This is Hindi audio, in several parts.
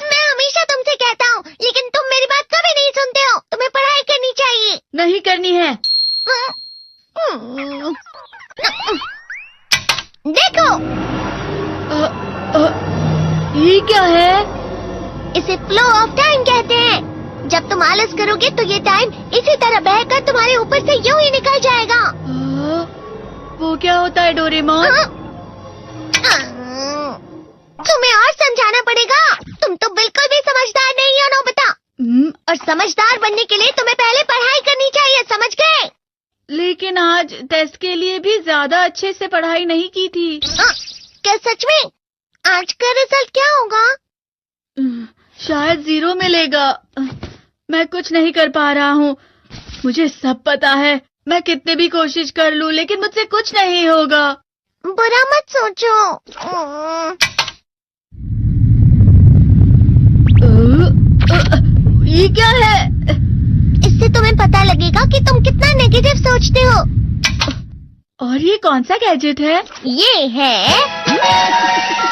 मैं हमेशा तुमसे कहता हूँ, लेकिन तुम मेरी बात कभी नहीं सुनते हो। तुम्हें पढ़ाई करनी चाहिए। नहीं करनी है। देखो, ये क्या है? इसे फ्लो ऑफ टाइम कहते हैं। जब तुम आलस करोगे तो ये टाइम इसी तरह बहकर तुम्हारे ऊपर से यूं ही निकल जाएगा। वो क्या होता है डोरेमोन? तुम्हें और समझाना पड़ेगा। तुम तो बिल्कुल भी समझदार नहीं हो नोबिता। और समझदार बनने के लिए तुम्हें पहले पढ़ाई करनी चाहिए, समझ गए? लेकिन आज टेस्ट के लिए भी ज्यादा अच्छे से पढ़ाई नहीं की थी। क्या सच में? आज का रिजल्ट क्या होगा? शायद 0 मिलेगा। मैं कुछ नहीं कर पा रहा हूँ। मुझे सब पता है। मैं कितने भी कोशिश कर लूँ, लेकिन मुझसे कुछ नहीं होगा। बुरा मत सोचो। ये क्या है? इससे तुम्हें पता लगेगा कि तुम कितना नेगेटिव सोचते हो। और ये कौन सा गैजेट है? ये है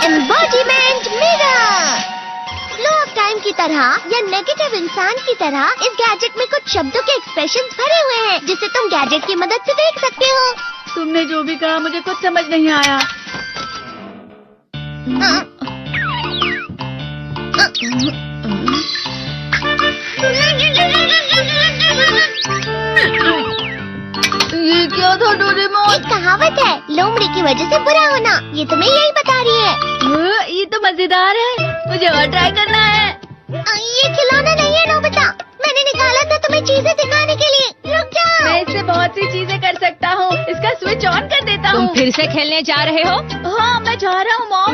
embodiment mirror. Flow of time की तरह या नेगेटिव इंसान की तरह इस गैजेट में कुछ शब्दों के एक्सप्रेशंस भरे हुए हैं, जिसे तुम गैजेट की मदद से देख सकते हो। तुमने जो भी कहा मुझे कुछ समझ नहीं आया। ये क्या था डोरेमोन? एक कहावत है, लोमड़ी की वजह से बुरा होना। ये तुम्हें यही बता रही है। ये तो मजेदार है। मुझे और ट्राई करना है। ये खिलौना नहीं है नोबिता। मैंने निकाला था तुम्हें चीजें दिखाने के लिए। रुक जाओ। मैं इससे बहुत सी चीजें कर सकता हूँ। इसका स्विच ऑन कर देता हूँ। तुम फिर से खेलने जा रहे हो? हाँ, मैं जा रहा हूँ मॉम।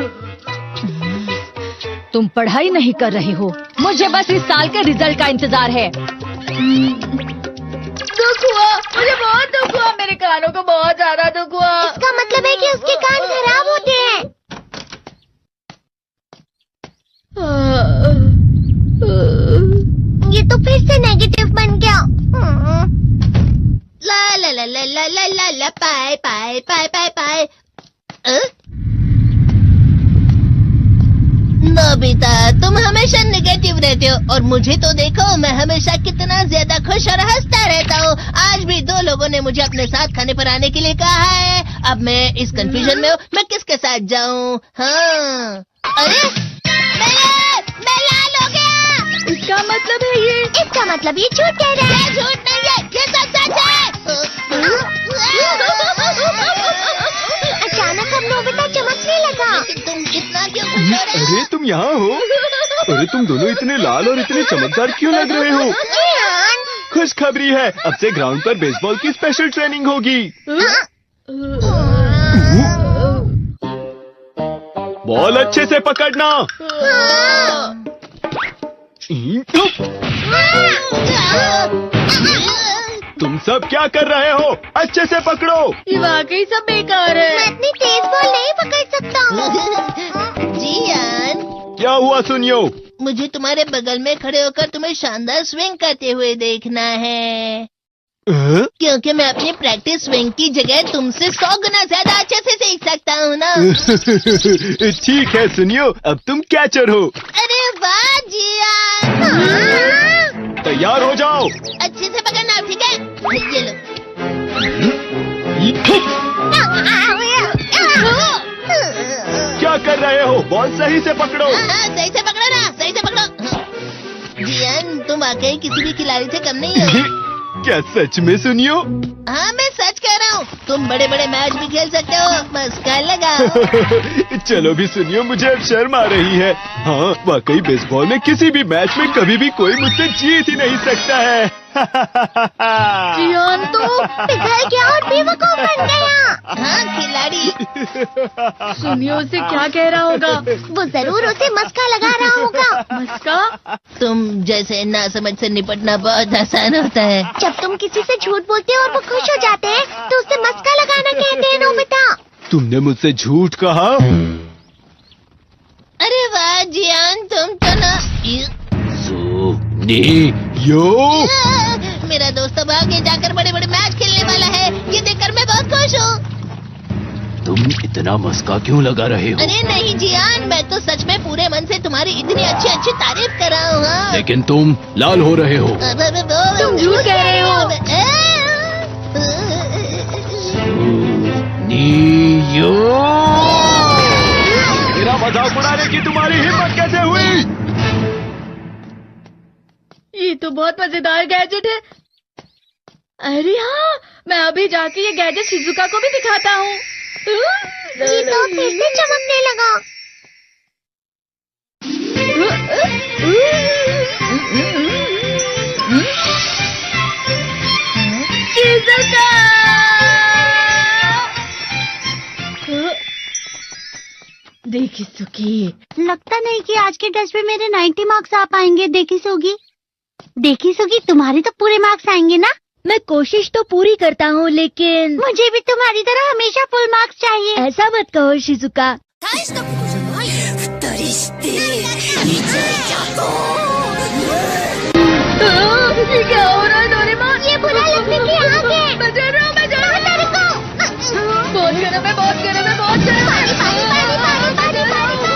तुम पढ़ाई नहीं कर रहे हो। मुझे बस इस साल के रिजल्ट का इंतजार है। दुख हुआ, मुझे बहुत दुख हुआ। मेरे कानों को बहुत ज्यादा दुख हुआ। इसका मतलब है कि उसके कान खराब होते हैं। ये तो फिर से नेगेटिव बन गया। ला ला ला ला ला ला ला ला पाए पाए पाए पाए पाए। नोबिता, तुम हमेशा नेगेटिव रहते हो और मुझे तो देखो, मैं हमेशा कितना ज्यादा खुश और हंसता रहता हूँ। आज भी 2 लोगों ने मुझे अपने साथ खाने पर आने के लिए कहा है। अब मैं इस कंफ्यूजन में हूँ, मैं किसके साथ जाऊँ? हाँ, अरे मैं लाल हो गया। इसका मतलब है ये? इसका मतलब ये झूठ कह रहा है। झूठ नहीं है, ये सब सच है। अचानक हम नोबिता चमकने लगा। तुम इतना क्यों खुश हो रहे हो? अरे तुम यहाँ हो? अरे तुम दोनों इतने लाल और इतने चमकदार क्यों लग रहे हो? खुशखबरी है, अब से ग्राउंड पर बेसबॉल की स्पेशल ट्रेनिंग होगी। बॉल अच्छे से पकड़ना। तुम सब क्या कर रहे हो? अच्छे से पकड़ो। ये वाकई सब बेकार है। मैं इतनी तेज बॉल नहीं पकड़ सकता हूँ। जियान, क्या हुआ सुनियो? मुझे तुम्हारे बगल में खड़े होकर तुम्हें शानदार स्विंग करते हुए देखना है। क्योंकि मैं अपनी प्रैक्टिस स्विंग की जगह तुमसे 100 गुना ज्यादा अच्छे से सीख सकता हूँ ना। ठीक है सुनियो, अब तुम कैचर हो। अरे वाह जियान। तैयार हो जाओ। अच्छे से पकड़ना, ठीक है? ये लो। क्या कर रहे हो? बॉल सही से पकड़ो। सही से पकड़ो ना, सही से पकड़ो। जियान, तुम वाकई किसी भी खिलाड़ी से कम नहीं हो। क्या सच में सुनियो? हाँ, मैं सच कह रहा हूँ। तुम बड़े बड़े मैच भी खेल सकते हो, मस्का लगाओ। चलो भी सुनियो, मुझे अब शर्म आ रही है। हाँ, वाकई बेसबॉल में किसी भी मैच में कभी भी कोई मुझसे जीत ही नहीं सकता है। जियान तो पिघल गया और बेवकूफ बन गया। हाँ, खिलाड़ी। सुनियो उसे क्या कह रहा होगा? वो जरूर उसे मस्का लगा रहा होगा। मस्का? तुम जैसे नासमझ से निपटना बहुत आसान होता है। जब तुम किसी से झूठ बोलते हो और वो खुश हो जाते हैं, तो उसे मस्का लगाना कहते हैं नोबिता। तुमने मुझसे झूठ कहा? अरे वाह जियान, तुम तो ना। यो, मेरा दोस्त अब आगे जाकर बड़े बड़े मैच खेलने वाला है। ये देखकर मैं बहुत खुश हूँ। तुम इतना मस्का क्यों लगा रहे हो? अरे नहीं जियान, मैं तो सच में पूरे मन से तुम्हारी इतनी अच्छी अच्छी तारीफ कर रहा हूँ। हाँ। लेकिन तुम लाल हो रहे हो। तुम झूठ कह रहे हो। नियो, मेरा मजाक उड़ाने की तुम्हारी हिम्मत कैसे हुई? ये तो बहुत मजेदार गैजेट है। अरे हाँ, मैं अभी जाके ये गैजेट शिजुका को भी दिखाता हूँ। ये तो फिर से चमकने लगा। शिजुका! देखी सुखी, लगता नहीं कि आज के टेस्ट में मेरे 90 मार्क्स आ पाएंगे। देखी सोगी तुम्हारे तो पूरे मार्क्स आएंगे ना? मैं कोशिश तो पूरी करता हूँ, लेकिन मुझे भी तुम्हारी तरह हमेशा फुल मार्क्स चाहिए। ऐसा मत कहो शिजुका। ये क्या हो रहा है डोरेमोन? ये बुरा लगने की आग है। मैं डर रहा हूँ, मैं डर रहा हूँ। बहुत गर्म है, बहुत गर्म है, बहुत गर्म है।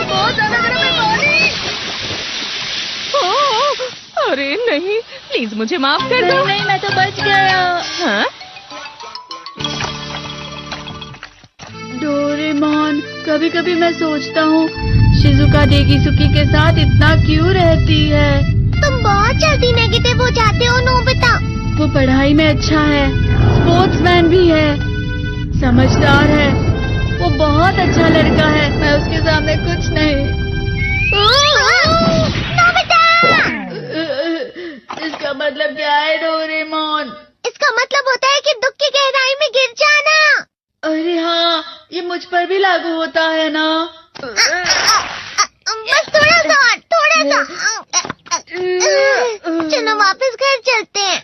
बहुत ज्यादा गर्म है पानी। अरे नहीं, प्लीज मुझे माफ कर दो। नहीं, मैं तो बच गया। हाँ? डोरेमोन, कभी कभी मैं सोचता हूँ शिजुका डेकिसुकी के साथ इतना क्यों रहती है। तुम बहुत जल्दी नेगेटिव हो जाते हो नोबिता। वो पढ़ाई में अच्छा है, स्पोर्ट्समैन भी है, समझदार है, वो बहुत अच्छा लड़का है। मैं उसके सामने कुछ नहीं। इसका मतलब क्या है डोरेमोन? इसका मतलब होता है कि दुख की गहराई में गिर जाना। अरे हाँ, ये मुझ पर भी लागू होता है ना। बस थोड़ा सा। चलो वापस घर चलते हैं।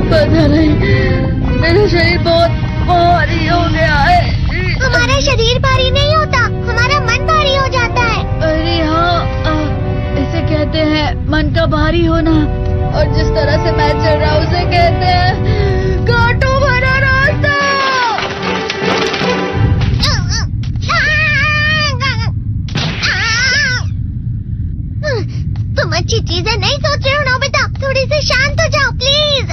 पता नहीं, मेरा शरीर बहुत भारी हो गया है। हमारा शरीर भारी नहीं होता, हमारा मन भारी हो जाता है। अरे हाँ, इसे कहते हैं मन का भारी होना। और जिस तरह से मैं चल रहा हूँ उसे कहते हैं कांटों भरा रास्ता। तुम अच्छी चीजें नहीं सोच रहे हो नोबिता। थोड़ी सी शांत हो जाओ प्लीज।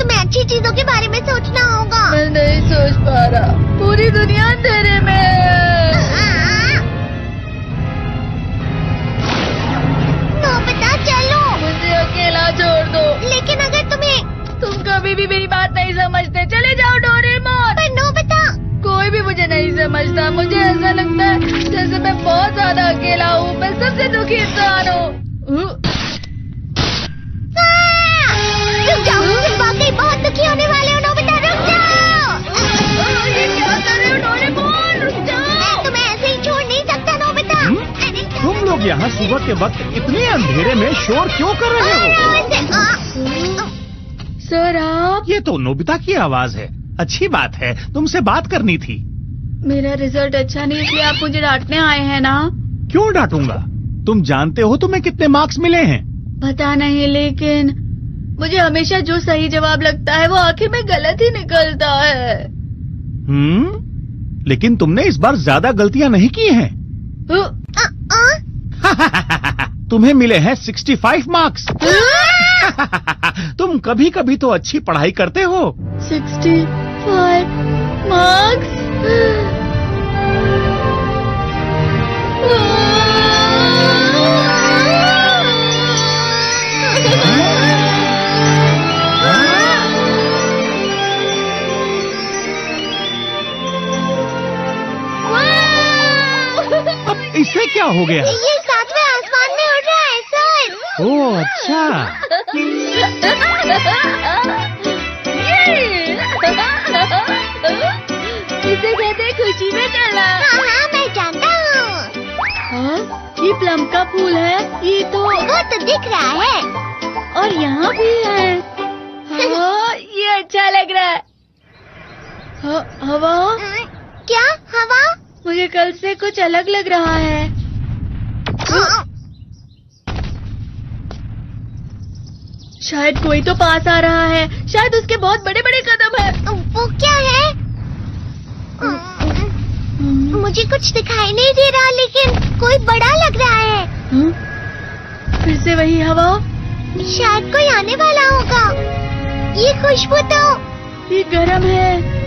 तुम्हें अच्छी चीजों के बारे में सोचना होगा। मैं नहीं सोच पा रहा, पूरी दुनिया अंधेरे में है। नोबिता चलो। मुझे अकेला छोड़ दो। लेकिन अगर तुम कभी भी मेरी बात नहीं समझते। चले जाओ डोरेमोन। पर नोबिता। कोई भी मुझे नहीं समझता। मुझे ऐसा लगता है जैसे मैं बहुत ज्यादा अकेला हूँ। मैं सबसे दुखी इंसान हूँ। रुक जाओ, तुम वाकई बहुत दुखी होने वाले हो नोबिता। रुक जाओ। ये क्या कर रहे हो डोरेमोन? रुक जाओ। मैं तुम्हें ऐसे ही छोड़ नहीं सकता नोबिता। तुम लोग यहाँ सुबह के वक्त इतने अंधेरे में शोर क्यों कर रहे हो? सर आप? ये तो नोबिता की आवाज है। अच्छी बात है, तुमसे बात करनी थी। मेरा रिजल्ट अच्छा नहीं, इसलिए आप मुझे डांटने आए हैं ना? क्यों डांटूंगा? तुम जानते हो तुम्हें कितने मार्क्स मिले हैं? पता नहीं, लेकिन मुझे हमेशा जो सही जवाब लगता है वो आखिर में गलत ही निकलता है। लेकिन तुमने इस बार ज्यादा गलतियां नहीं की हैं। तुम्हें मिले हैं 65 मार्क्स। तुम कभी कभी तो अच्छी पढ़ाई करते हो। 65 मार्क्स? अब इससे क्या हो गया? ये सातवें आसमान में उड़ रहा है सर। ओह अच्छा। इसे कहते हैं खुशी में चलना। हाँ, मैं जानता हूँ। हाँ, ये प्लम का फूल है। ये तो वो तो दिख रहा है। और यहाँ भी है। हाँ, ये अच्छा लग रहा है। हवा? क्या हवा? मुझे कल से कुछ अलग लग रहा है। शायद कोई तो पास आ रहा है। शायद उसके बहुत बड़े बड़े कदम है। वो क्या है? मुझे कुछ दिखाई नहीं दे रहा, लेकिन कोई बड़ा लग रहा है। फिर से वही हवा। शायद कोई आने वाला होगा। ये खुशबू तो ये गर्म है।